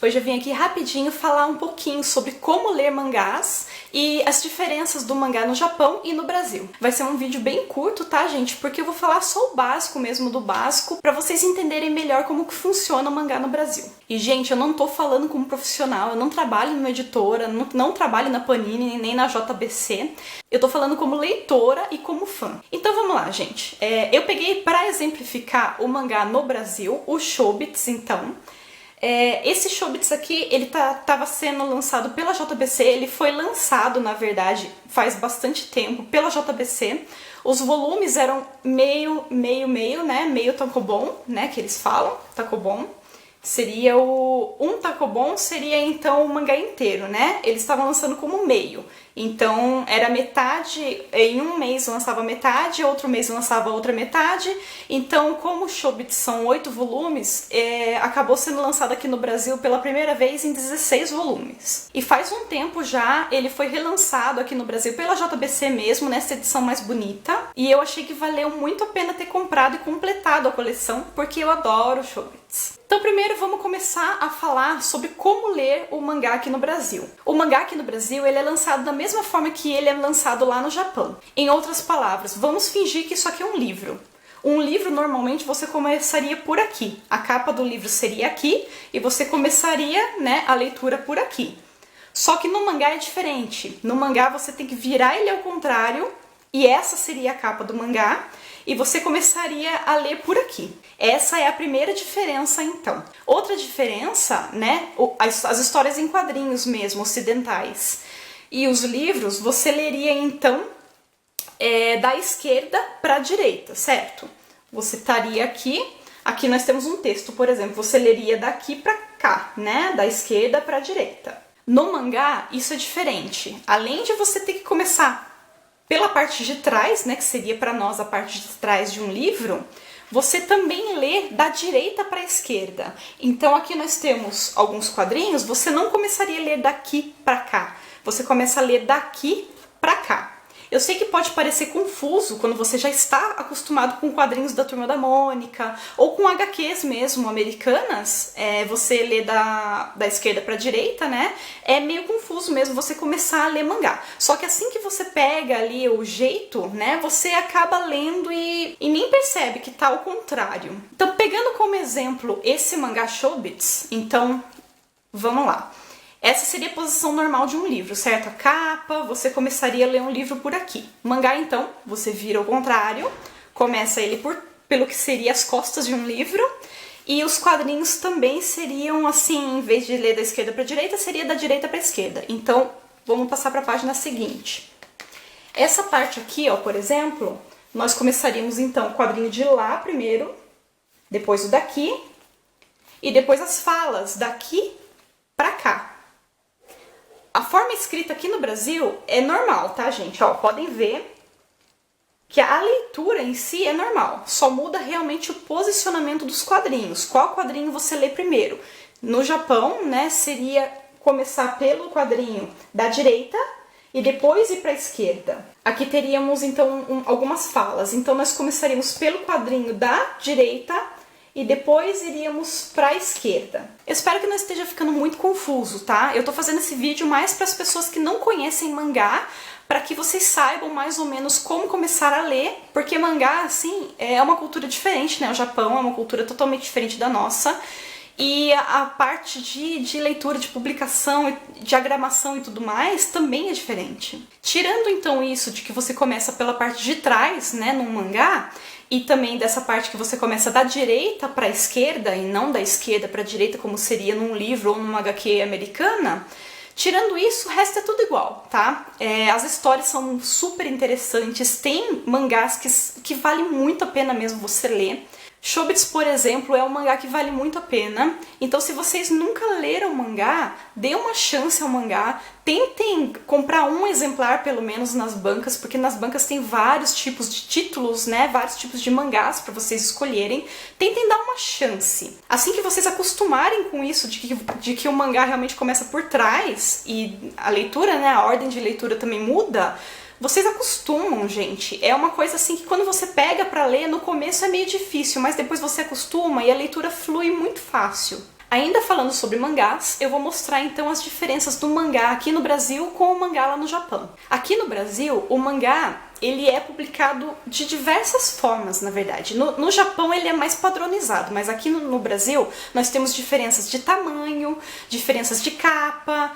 Hoje eu vim aqui rapidinho falar um pouquinho sobre como ler mangás e as diferenças do mangá no Japão e no Brasil. Vai ser um vídeo bem curto, tá, gente? Porque eu vou falar só o básico mesmo do básico pra vocês entenderem melhor como que funciona o mangá no Brasil. E, gente, eu não tô falando como profissional, eu não trabalho numa editora, não trabalho na Panini nem na JBC. Eu tô falando como leitora e como fã. Então vamos lá, gente. Eu peguei pra exemplificar o mangá no Brasil, o Chobits, então. Esse Chobits aqui, ele tava sendo lançado pela JBC, ele foi lançado, na verdade, faz bastante tempo pela JBC. Os volumes eram meio, né, meio tankobon, né, que eles falam, tankobon. Seria um tankobon seria então o mangá inteiro, né? Eles estavam lançando como meio. Então era metade, em um mês lançava metade, outro mês lançava outra metade. Então, como o Chobits são 8 volumes, acabou sendo lançado aqui no Brasil pela primeira vez em 16 volumes. E faz um tempo já ele foi relançado aqui no Brasil pela JBC mesmo, nessa edição mais bonita. E eu achei que valeu muito a pena ter comprado e completado a coleção, porque eu adoro Chobits. Então primeiro vamos começar a falar sobre como ler o mangá aqui no Brasil. O mangá aqui no Brasil ele é lançado da mesma forma que ele é lançado lá no Japão. Em outras palavras, vamos fingir que isso aqui é um livro. Um livro normalmente você começaria por aqui. A capa do livro seria aqui e você começaria, né, a leitura por aqui. Só que no mangá é diferente. No mangá você tem que virar ele ao contrário e essa seria a capa do mangá. E você começaria a ler por aqui. Essa é a primeira diferença, então. Outra diferença, né, as histórias em quadrinhos mesmo, ocidentais. E os livros, você leria, então, da esquerda para a direita, certo? Você estaria aqui nós temos um texto, por exemplo, você leria daqui para cá, né, da esquerda para a direita. No mangá, isso é diferente. Além de você ter que começar pela parte de trás, né, que seria para nós a parte de trás de um livro, você também lê da direita para a esquerda. Então aqui nós temos alguns quadrinhos, você não começaria a ler daqui para cá, você começa a ler daqui para cá. Eu sei que pode parecer confuso quando você já está acostumado com quadrinhos da Turma da Mônica ou com HQs mesmo, americanas, você lê da esquerda para a direita, né? É meio confuso mesmo você começar a ler mangá. Só que assim que você pega ali o jeito, né, você acaba lendo e nem percebe que tá ao contrário. Então, pegando como exemplo esse mangá Chobits, então, vamos lá. Essa seria a posição normal de um livro, certo? A capa, você começaria a ler um livro por aqui. Mangá, então, você vira ao contrário, começa ele pelo que seria as costas de um livro, e os quadrinhos também seriam assim, em vez de ler da esquerda para a direita, seria da direita para a esquerda. Então, vamos passar para a página seguinte. Essa parte aqui, ó, por exemplo, nós começaríamos então o quadrinho de lá primeiro, depois o daqui, e depois as falas daqui para cá. A forma escrita aqui no Brasil é normal, tá, gente? Ó, podem ver que a leitura em si é normal. Só muda realmente o posicionamento dos quadrinhos. Qual quadrinho você lê primeiro? No Japão, né, seria começar pelo quadrinho da direita e depois ir para a esquerda. Aqui teríamos, então, algumas falas. Então, nós começaríamos pelo quadrinho da direita e depois iríamos para a esquerda. Eu espero que não esteja ficando muito confuso, tá? Eu tô fazendo esse vídeo mais para as pessoas que não conhecem mangá, para que vocês saibam mais ou menos como começar a ler, porque mangá, assim, é uma cultura diferente, né? O Japão é uma cultura totalmente diferente da nossa, e a parte de leitura, de publicação, diagramação e tudo mais também é diferente. Tirando então isso de que você começa pela parte de trás, né, num mangá, e também dessa parte que você começa da direita para a esquerda e não da esquerda para a direita, como seria num livro ou numa HQ americana, tirando isso, o resto é tudo igual, tá? As histórias são super interessantes, tem mangás que vale muito a pena mesmo você ler. Chobits, por exemplo, é um mangá que vale muito a pena, então se vocês nunca leram mangá, dê uma chance ao mangá, tentem comprar um exemplar pelo menos nas bancas, porque nas bancas tem vários tipos de títulos, né, vários tipos de mangás para vocês escolherem, tentem dar uma chance. Assim que vocês acostumarem com isso, de que o mangá realmente começa por trás, e a leitura, né, a ordem de leitura também muda, vocês acostumam, gente. É uma coisa assim que quando você pega pra ler, no começo é meio difícil, mas depois você acostuma e a leitura flui muito fácil. Ainda falando sobre mangás, eu vou mostrar então as diferenças do mangá aqui no Brasil com o mangá lá no Japão. Aqui no Brasil, o mangá ele é publicado de diversas formas, na verdade. No Japão ele é mais padronizado, mas aqui no Brasil nós temos diferenças de tamanho, diferenças de capa,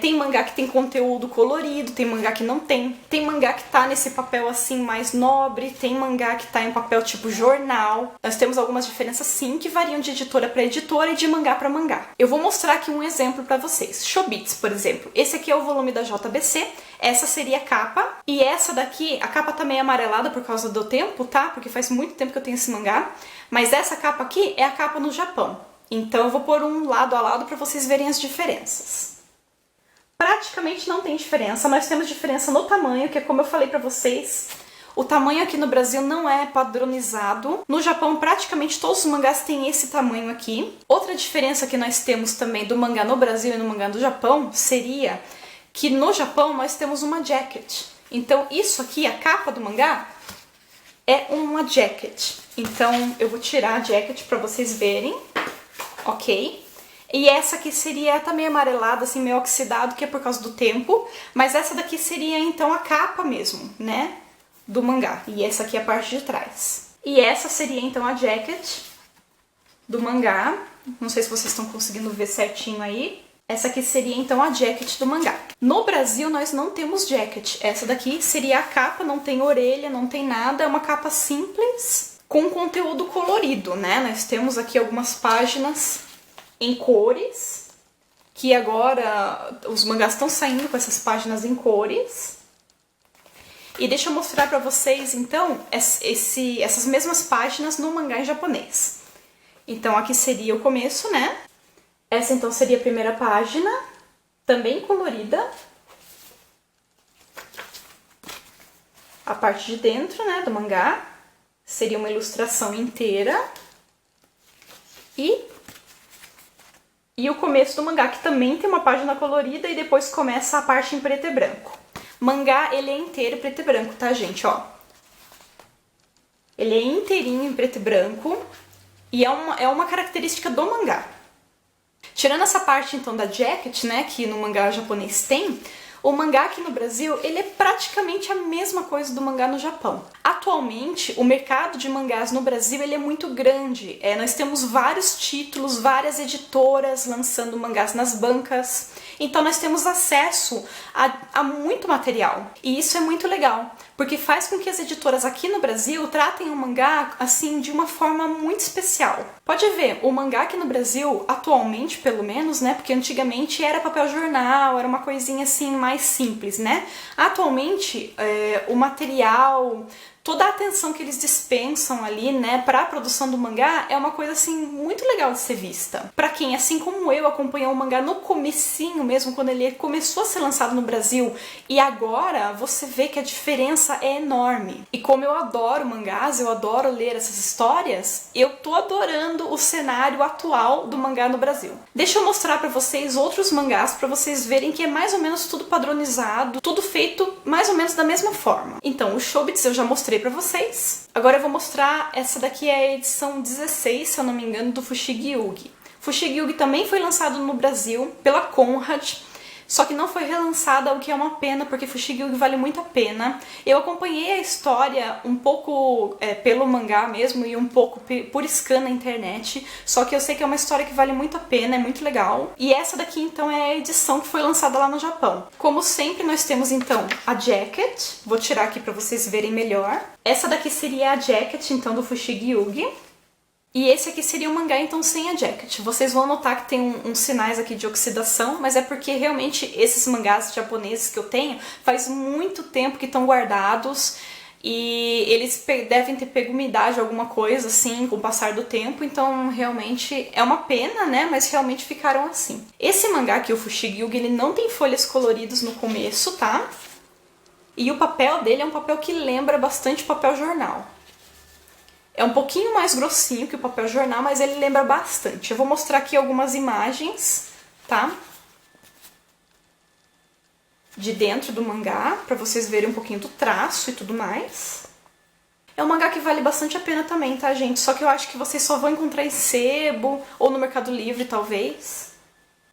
tem mangá que tem conteúdo colorido, tem mangá que não tem. Tem mangá que tá nesse papel assim mais nobre, tem mangá que tá em papel tipo jornal. Nós temos algumas diferenças sim que variam de editora para editora e de mangá para mangá. Eu vou mostrar aqui um exemplo para vocês. Chobits, por exemplo. Esse aqui é o volume da JBC. Essa seria a capa, e essa daqui, a capa tá meio amarelada por causa do tempo, tá? Porque faz muito tempo que eu tenho esse mangá, mas essa capa aqui é a capa no Japão. Então eu vou pôr um lado a lado para vocês verem as diferenças. Praticamente não tem diferença, nós temos diferença no tamanho, que é como eu falei pra vocês, o tamanho aqui no Brasil não é padronizado. No Japão, praticamente todos os mangás têm esse tamanho aqui. Outra diferença que nós temos também do mangá no Brasil e no mangá do Japão seria que no Japão nós temos uma jacket. Então isso aqui, a capa do mangá, é uma jacket. Então eu vou tirar a jacket para vocês verem, ok? E essa aqui seria, tá meio amarelada, assim, meio oxidado, que é por causa do tempo. Mas essa daqui seria então a capa mesmo, né, do mangá. E essa aqui é a parte de trás. E essa seria então a jacket do mangá. Não sei se vocês estão conseguindo ver certinho aí. Essa aqui seria então a jacket do mangá. No Brasil nós não temos jacket. Essa daqui seria a capa, não tem orelha, não tem nada, é uma capa simples com conteúdo colorido, né? Nós temos aqui algumas páginas em cores, que agora os mangás estão saindo com essas páginas em cores. E deixa eu mostrar pra vocês então essas mesmas páginas no mangá em japonês. Então aqui seria o começo, né? Essa então seria a primeira página, também colorida. A parte de dentro, né, do mangá, seria uma ilustração inteira. E o começo do mangá, que também tem uma página colorida e depois começa a parte em preto e branco. Mangá, ele é inteiro preto e branco, tá, gente? Ó. Ele é inteirinho em preto e branco e é uma característica do mangá. Tirando essa parte, então, da jacket, né, que no mangá japonês tem, o mangá aqui no Brasil, ele é praticamente a mesma coisa do mangá no Japão. Atualmente, o mercado de mangás no Brasil, ele é muito grande. Nós temos vários títulos, várias editoras lançando mangás nas bancas. Então, nós temos acesso a muito material. E isso é muito legal, porque faz com que as editoras aqui no Brasil tratem o mangá, assim, de uma forma muito especial. Pode ver, o mangá aqui no Brasil, atualmente pelo menos, né, porque antigamente era papel jornal, era uma coisinha assim mais simples, né? Atualmente, o material, toda a atenção que eles dispensam ali, né, para a produção do mangá é uma coisa assim muito legal de ser vista. Para quem, assim como eu, acompanhou o mangá no comecinho mesmo, quando ele começou a ser lançado no Brasil, e agora você vê que a diferença é enorme. E como eu adoro mangás, eu adoro ler essas histórias, eu tô adorando o cenário atual do mangá no Brasil. Deixa eu mostrar para vocês outros mangás para vocês verem que é mais ou menos tudo padronizado, tudo feito mais ou menos da mesma forma. Então, o Chobits eu já mostrei pra vocês. Agora eu vou mostrar, essa daqui é a edição 16, se eu não me engano, do Fushigi Yugi. Fushigi Yugi também foi lançado no Brasil pela Conrad, só que não foi relançada, o que é uma pena, porque Fushigi Yugi vale muito a pena. Eu acompanhei a história um pouco pelo mangá mesmo e um pouco por scan na internet, só que eu sei que é uma história que vale muito a pena, é muito legal. E essa daqui então é a edição que foi lançada lá no Japão. Como sempre nós temos então a jacket, vou tirar aqui pra vocês verem melhor. Essa daqui seria a jacket então do Fushigi Yugi. E esse aqui seria o mangá, então, sem a jacket. Vocês vão notar que tem uns sinais aqui de oxidação, mas é porque realmente esses mangás japoneses que eu tenho faz muito tempo que estão guardados e eles devem ter pego umidade, alguma coisa assim, com o passar do tempo, então realmente é uma pena, né, mas realmente ficaram assim. Esse mangá aqui, o Fushigi Yugi, ele não tem folhas coloridas no começo, tá? E o papel dele é um papel que lembra bastante papel jornal. É um pouquinho mais grossinho que o papel jornal, mas ele lembra bastante. Eu vou mostrar aqui algumas imagens, tá? De dentro do mangá, pra vocês verem um pouquinho do traço e tudo mais. É um mangá que vale bastante a pena também, tá, gente? Só que eu acho que vocês só vão encontrar em sebo ou no Mercado Livre, talvez.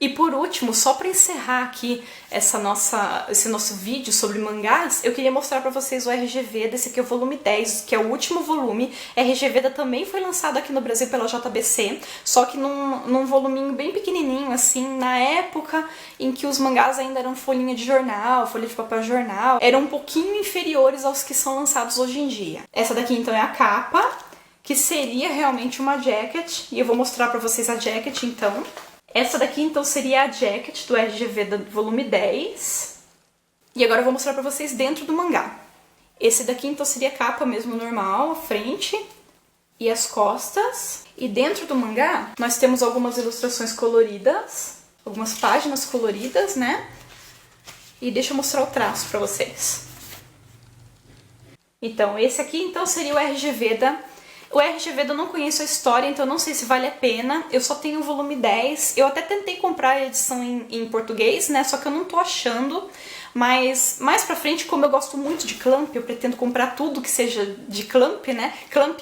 E por último, só para encerrar aqui esse nosso vídeo sobre mangás, eu queria mostrar para vocês o RGV desse aqui é o volume 10, que é o último volume. RGV também foi lançado aqui no Brasil pela JBC, só que num voluminho bem pequenininho, assim, na época em que os mangás ainda eram folhinha de jornal, folha de papel jornal, eram um pouquinho inferiores aos que são lançados hoje em dia. Essa daqui então é a capa, que seria realmente uma jacket, e eu vou mostrar para vocês a jacket então. Essa daqui, então, seria a jacket do RGV do volume 10. E agora eu vou mostrar pra vocês dentro do mangá. Esse daqui, então, seria a capa mesmo normal, a frente e as costas. E dentro do mangá, nós temos algumas ilustrações coloridas, algumas páginas coloridas, né? E deixa eu mostrar o traço pra vocês. Então, esse aqui, então, seria o RGV O RGV eu não conheço a história, então eu não sei se vale a pena. Eu só tenho o volume 10. Eu até tentei comprar a edição em português, né? Só que eu não tô achando. Mas mais pra frente, como eu gosto muito de Clamp, eu pretendo comprar tudo que seja de Clamp, né? Clamp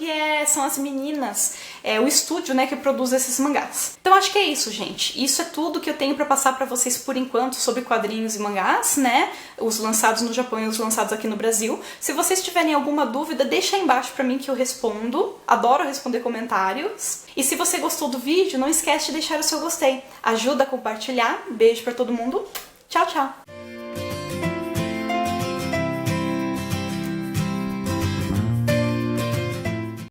são as meninas, o estúdio, né, que produz esses mangás. Então acho que é isso, gente. Isso é tudo que eu tenho pra passar pra vocês por enquanto sobre quadrinhos e mangás, né? Os lançados no Japão e os lançados aqui no Brasil. Se vocês tiverem alguma dúvida, deixa aí embaixo pra mim que eu respondo. Adoro responder comentários. E se você gostou do vídeo, não esquece de deixar o seu gostei. Ajuda a compartilhar. Beijo pra todo mundo. Tchau, tchau!